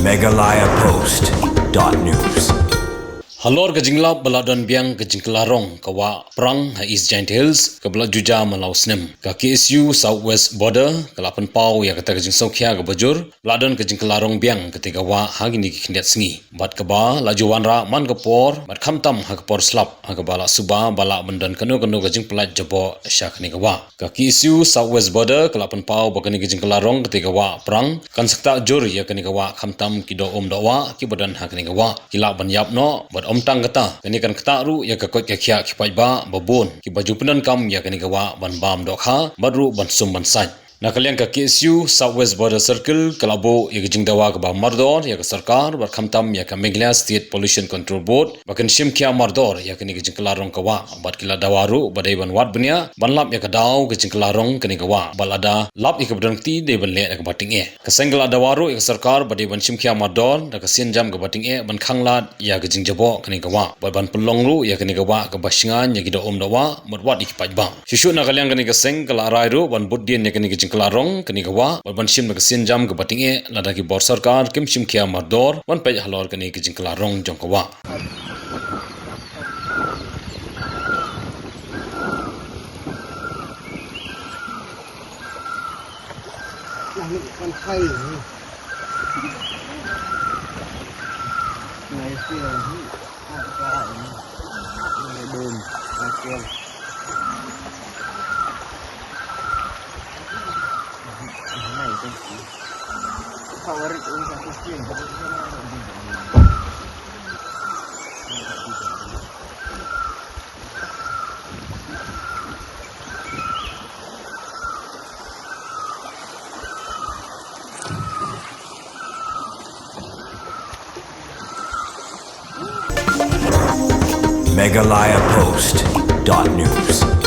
Meghalaya Post.news. Halor ke jinglap baladon biang ke jingkelarong kawa perang ha East Giant Hills ke bela juja malau snem ke KSU Southwest Border ke lapan pau ya kata ke jing sokhia ke bajur baladon ke jingkelarong biang ketika wa ha gini ke kindiat sengi bat ke ba laju wanra man ke por bat khamtam ha ke por slap ha ke bala suba bala bendan kanu ke jing pelat jabo syak ni ke wa ke KSU Southwest Border ke lapan pau bakani ke jingkelarong ketika wa perang kan sekta jur ya ke wa khamtam kido do wa ki badan ha ke wa kila ban yap no bat tang kata kani kan kata ru ya ka kot ka khia ki pai ba babon ki baju penan kam ya kani gawa ban bam dok ha baru ban sum ban sai nakalian ka KSU Southwest Border Circle kalabo ya jing dawa ka ba mardor ya ka sarkar bar khamtam ya ka Meghalaya State Pollution Control Board bakan shim kia mardor ya kani jing kelarong ka wa bat kila dawaru badai ban wat bunya ban lap ya ka daw ka jing kelarong kani ka wa balada lap ik bedang ti de ban le ka bating e ka sengla dawaru ya ka sarkar badai ban shim kia mardor da ka sin jam ka bating e ban khanglat ya ka jing jabo kani ka wa ban pelong ru ya kani ka wa ka basingan ya gido dawa matwat ikipaj ba shishu nakalian kani ka seng kala rai ru ban budien ya kani kelarong kani gawa ban sim ka sin jam ka bating e lada ki bor sarkar kim sim khia mardor ban pe halor kani ki kelarong jong ka wa kan khai này kia này đồn kia này cái favorit untuk sistem Meghalaya Post.news.